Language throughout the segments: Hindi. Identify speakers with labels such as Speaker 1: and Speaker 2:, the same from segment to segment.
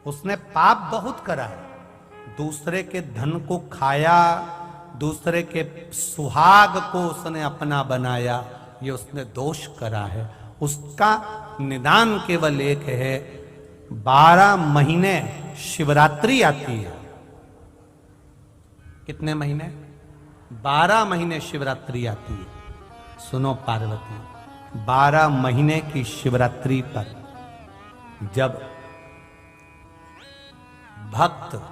Speaker 1: उसने पाप बहुत करा है, दूसरे के धन को खाया, दूसरे के सुहाग को उसने अपना बनाया, ये उसने दोष करा है। उसका निदान केवल एक है, 12 महीने शिवरात्रि आती है। कितने महीने? 12 महीने शिवरात्रि आती है। सुनो पार्वती, 12 महीने की शिवरात्रि पर जब भक्त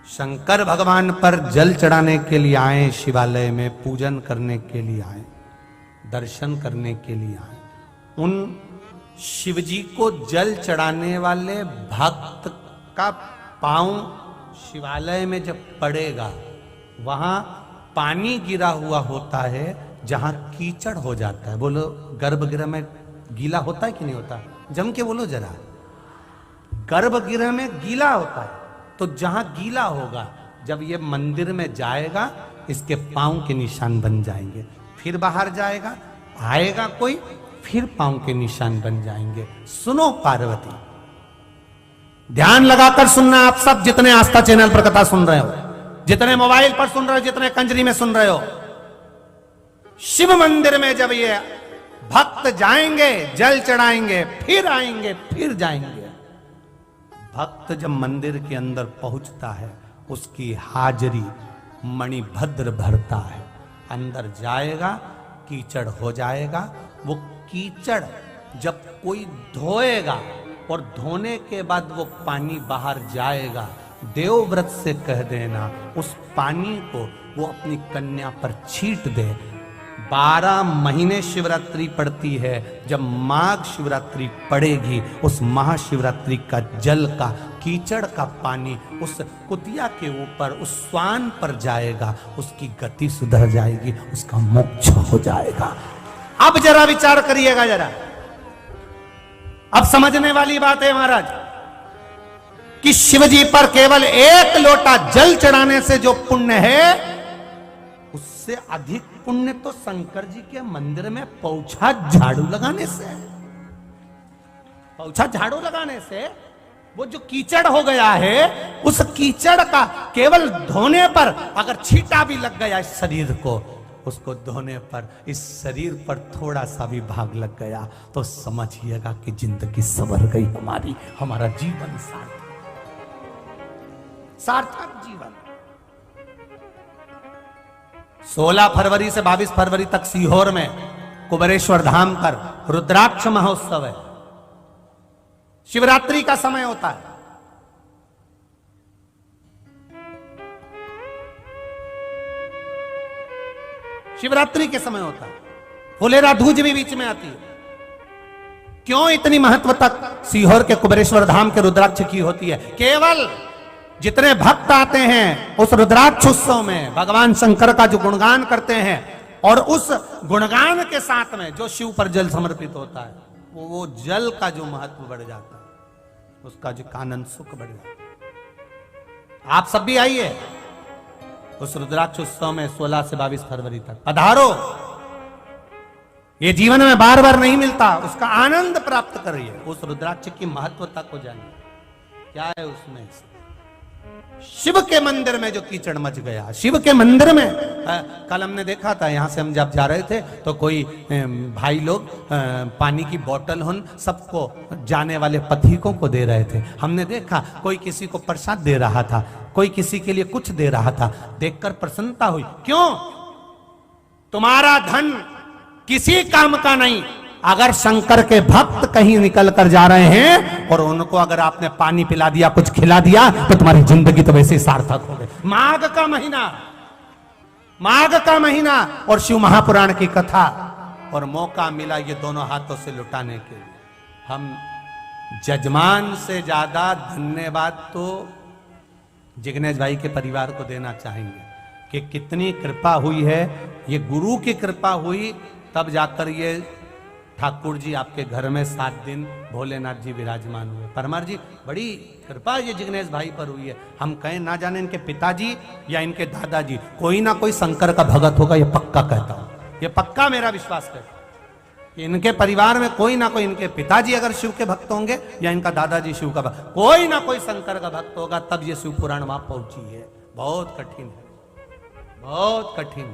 Speaker 1: शंकर भगवान पर जल चढ़ाने के लिए आए, शिवालय में पूजन करने के लिए आए, दर्शन करने के लिए आए, उन शिवजी को जल चढ़ाने वाले भक्त का पांव शिवालय में जब पड़ेगा, वहां पानी गिरा हुआ होता है जहां कीचड़ हो जाता है। बोलो, गर्भगृह में गीला होता है कि नहीं होता? जम के बोलो जरा। गर्भगृह में गीला होता है, तो जहां गीला होगा, जब ये मंदिर में जाएगा, इसके पांव के निशान बन जाएंगे। फिर बाहर जाएगा, आएगा कोई, फिर पांव के निशान बन जाएंगे। सुनो पार्वती, ध्यान लगाकर सुनना आप सब, जितने आस्था चैनल पर कथा सुन रहे हो, जितने मोबाइल पर सुन रहे हो, जितने कंजरी में सुन रहे हो। शिव मंदिर में जब ये भक्त जाएंगे, जल चढ़ाएंगे, फिर आएंगे, फिर जाएंगे। भक्त जब मंदिर के अंदर पहुंचता है, उसकी हाजिरी मणिभद्र भरता है। अंदर जाएगा, कीचड़ हो जाएगा। वो कीचड़ जब कोई धोएगा और धोने के बाद वो पानी बाहर जाएगा, देवव्रत से कह देना उस पानी को वो अपनी कन्या पर छीट दे। 12 महीने शिवरात्रि पड़ती है। जब माघ शिवरात्रि पड़ेगी, उस महाशिवरात्रि का जल का, कीचड़ का पानी उस कुतिया के ऊपर, उस स्वान पर जाएगा, उसकी गति सुधर जाएगी, उसका मोक्ष हो जाएगा। अब जरा विचार करिएगा जरा, अब समझने वाली बात है महाराज, कि शिवजी पर केवल 1 लोटा जल चढ़ाने से जो पुण्य है, उससे अधिक पुण्य तो शंकर जी के मंदिर में पौछा झाड़ू लगाने से है। पौछा झाड़ू लगाने से वो जो कीचड़ हो गया है, उस कीचड़ का केवल धोने पर अगर छींटा भी लग गया इस शरीर को, उसको धोने पर इस शरीर पर थोड़ा सा भी भाग लग गया, तो समझिएगा कि जिंदगी संवर गई हमारी, हमारा जीवन सार्थक जीवन। 16 फरवरी से 22 फरवरी तक सीहोर में कुबेरेश्वर धाम पर रुद्राक्ष महोत्सव है। शिवरात्रि का समय होता है। शिवरात्रि के समय होता है। फुलेरा धूज भी बीच में आती है। क्यों इतनी महत्व तक सीहोर के कुबेरेश्वर धाम के रुद्राक्ष की होती है? केवल जितने भक्त आते हैं उस रुद्राक्ष उत्सव में भगवान शंकर का जो गुणगान करते हैं, और उस गुणगान के साथ में जो शिव पर जल समर्पित होता है, वो जल का जो महत्व बढ़ जाता है, उसका जो आनंद सुख बढ़ जाता है। आप सब भी आइए उस रुद्राक्ष उत्सव में 16 से 22 फरवरी तक पधारो। ये जीवन में बार बार नहीं मिलता, उसका आनंद प्राप्त करिए। उस रुद्राक्ष की महत्वता को जानिए। क्या है उसमें? शिव के मंदिर में जो कीचड़ मच गया, शिव के मंदिर में कल हमने देखा था, यहां से हम जब जा रहे थे तो कोई भाई लोग पानी की बोतल सबको जाने वाले पथिकों को दे रहे थे। हमने देखा कोई किसी को प्रसाद दे रहा था, कोई किसी के लिए कुछ दे रहा था। देखकर प्रसन्नता हुई। क्यों? तुम्हारा धन किसी काम का नहीं। अगर शंकर के भक्त कहीं निकल कर जा रहे हैं और उनको अगर आपने पानी पिला दिया, कुछ खिला दिया, तो तुम्हारी जिंदगी तो वैसे ही सार्थक हो गई। माघ का महीना और शिव महापुराण की कथा, और मौका मिला ये दोनों हाथों से लुटाने के लिए। हम जजमान से ज्यादा धन्यवाद तो जिग्नेश भाई के परिवार को देना चाहेंगे कि कितनी कृपा हुई है। ये गुरु की कृपा हुई, तब जाकर ये ठाकुर जी आपके घर में 7 दिन भोलेनाथ जी विराजमान हुए। परमार जी, बड़ी कृपा ये जिग्नेश भाई पर हुई है। हम कहें ना जाने इनके पिताजी या इनके दादाजी, कोई ना कोई शंकर का भगत होगा, ये पक्का कहता हूं, ये पक्का मेरा विश्वास है। इनके परिवार में कोई ना कोई, इनके पिताजी अगर शिव के भक्त होंगे या इनका दादाजी शिव का भक्त, कोई ना कोई शंकर का भक्त होगा, तब ये शिव पुराण वहां पहुंची है। बहुत कठिन है, बहुत कठिन,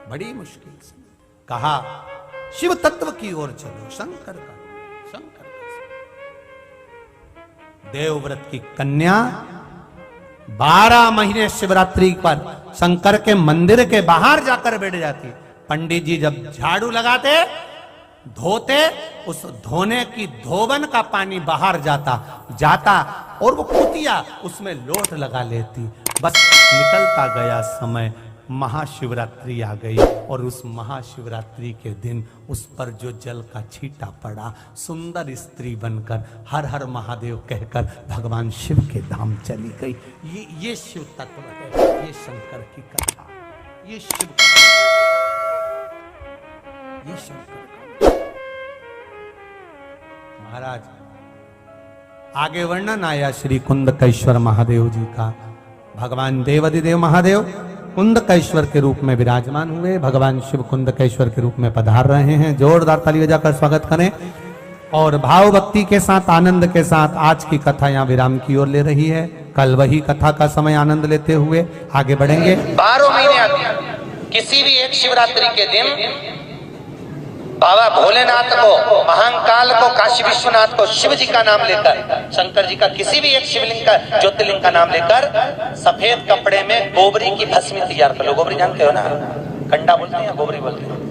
Speaker 1: बड़ी मुश्किल से कहा शिव तत्व की ओर चलो, शंकर का, शंकर का। देवव्रत की कन्या 12 महीने शिवरात्रि पर शंकर के मंदिर के बाहर जाकर बैठ जाती। पंडित जी जब झाड़ू लगाते, धोते, उस धोने की धोबन का पानी बाहर जाता और वो कुतिया उसमें लोट लगा लेती। बस निकलता गया समय, महाशिवरात्रि आ गई और उस महाशिवरात्रि के दिन उस पर जो जल का छींटा पड़ा, सुंदर स्त्री बनकर हर हर महादेव कहकर भगवान शिव के धाम चली गई। ये शिव तत्व है, ये शंकर की कथा, ये शिव, ये शंकर। महाराज आगे वर्णन आया श्री कुंदकेश्वर महादेव जी का। भगवान देवाधिदेव महादेव कुंदकेश्वर के रूप में विराजमान हुए, भगवान शिव कुंदकेश्वर के रूप में पधार रहे हैं। जोरदार ताली बजाकर स्वागत करें और भाव भक्ति के साथ, आनंद के साथ आज की कथा यहाँ विराम की ओर ले रही है। कल वही कथा का समय आनंद लेते हुए आगे बढ़ेंगे।
Speaker 2: 12 महीने आते हैं, किसी भी एक शिवरात्रि के दिन बाबा भोलेनाथ को, महाकाल को, काशी विश्वनाथ को, शिव जी का नाम लेकर, शंकर जी का किसी भी एक शिवलिंग का, ज्योतिर्लिंग का नाम लेकर सफेद कपड़े में गोबरी की भस्मी तैयार कर लो। गोबरी जानते हो ना, कंडा बोलते हैं या गोबरी बोलते हैं?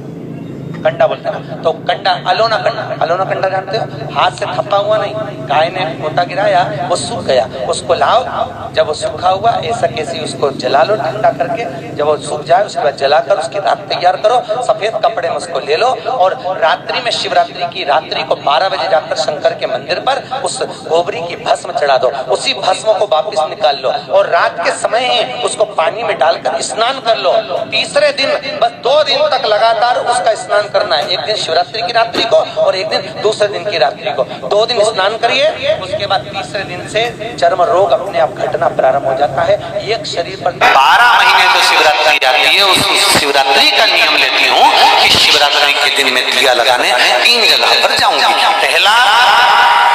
Speaker 2: कंडा बोलते हैं। तो कंडा, अलोना कंडा, अलोना कंडा जानते हो? हाथ से थप्पा हुआ नहीं, गाय ने पोता गिराया, वो सूख गया, उसको लाओ, जब वो सूखा हुआ ऐसा कैसे उसको जला लो ठंडा करके, जब वो सूख जाए उसके बाद जलाकर उसकी राख तैयार करो, सफेद कपड़े में उसको ले लो और रात्रि में, शिवरात्रि की रात्रि को 12 बजे जाकर शंकर के मंदिर पर उस गोबरी की भस्म चढ़ा दो। उसी भस्म को वापिस निकाल लो और रात के समय ही उसको पानी में डालकर स्नान कर लो। तीसरे दिन, बस 2 दिन तक लगातार उसका स्नान करना है। एक दिन शिवरात्रि की रात्रि को और एक दिन दूसरे दिन की रात्रि को, 2 दिन स्नान करिए। उसके बाद तीसरे दिन से चर्म रोग अपने आप घटना प्रारंभ हो जाता है। एक शरीर पर 12 महीने तो शिवरात्रि आती है, उस शिवरात्रि का नियम लेती हूँ कि शिवरात्रि के दिन में दिया लगाने 3 जगह पर जाऊंगी। पहला,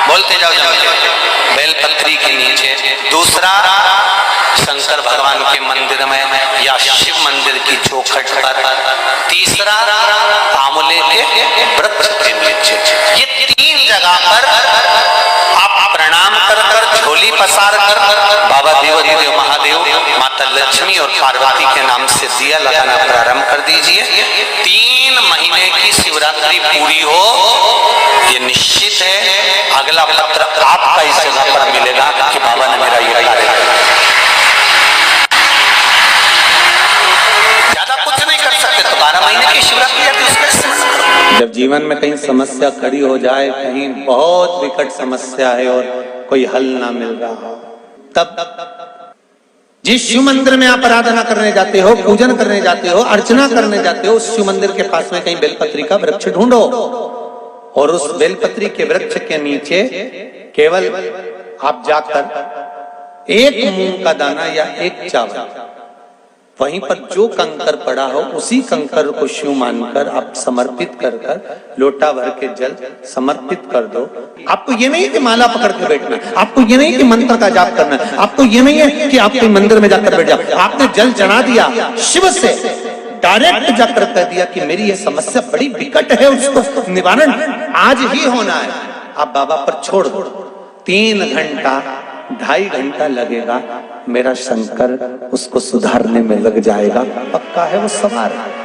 Speaker 2: बोलते जाओ बेलपत्री के नीचे, दूसरा शंकर भगवान के मंदिर में या शिव मंदिर की चौखट पर, तीसरा आंवले के वृक्ष के नीचे। ये 3 जगह पर आप प्रणाम कर झोली पसार कर बाबा देवाधिदेव महादेव, माता लक्ष्मी और पार्वती के नाम से दिया लगाना प्रारंभ कर दीजिए। 3 महीने की शिवरात्रि पूरी हो, ये निश्चित है अगला पत्र आपका इस जगह पर मिलेगा कि बाबा ने मेरा ये कार्य किया। ज्यादा कुछ नहीं कर सकते तो 12 महीने की शिवरात्रि आती है, उसका स्मरण करो। जब जीवन में कहीं समस्या खड़ी हो जाए, कहीं बहुत विकट समस्या है और कोई हल ना मिल रहा हो, तब जिस शिव मंदिर में आप आराधना करने जाते हो, पूजन करने जाते हो, अर्चना करने जाते हो, उस शिव मंदिर के पास में कहीं बेलपत्री का वृक्ष ढूंढो और उस बेलपत्री के वृक्ष के नीचे केवल आप जाकर 1 मूंग का दाना या 1 चावल, वहीं पर जो कंकर पड़ा हो उसी कंकर को शिव मानकर आप समर्पित कर लोटा भर के जल समर्पित कर दो। आपको ये नहीं कि माला पकड़ के बैठना, आपको ये नहीं कि मंत्र का जाप करना, आपको ये नहीं है कि आपके मंदिर में जाकर बैठ जाओ। आपने जल चढ़ा दिया, शिव से डायरेक्ट जाकर कह दिया कि मेरी ये समस्या बड़ी विकट है, उसको निवारण आज ही होना है। आप बाबा पर छोड़ दो, 3 घंटा 2.5 घंटा लगेगा, मेरा शंकर उसको सुधारने में लग जाएगा, पक्का है, वो सवार है।